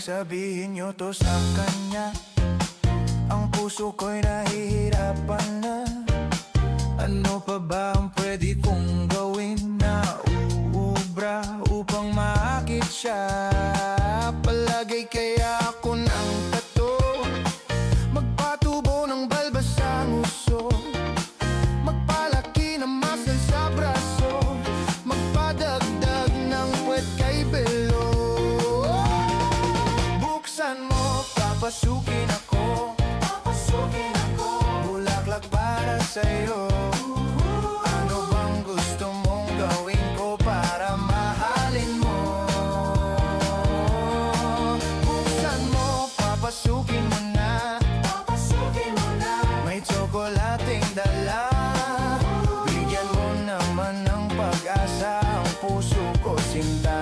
sabihin nyo to sa kanya. Ang puso ko'y nahihirapan na. Ano pa ba ang pwede kong gawin na uubra upang maakit siya? Palagay kaya ako ng tato, magpatubo ng balbas sa nguso, magpalaki ng muscle sa braso, magpadagdag ng puwet kay belo. Buksan mo, papasukin ako, bulaklak para sa'yo. Ano bang gusto mong gawin ko para mahalin mo? Buksan mo, papasukin mo na, may tsokolating dala. Bigyan mo naman ng pag-asa ang puso ko, sinta.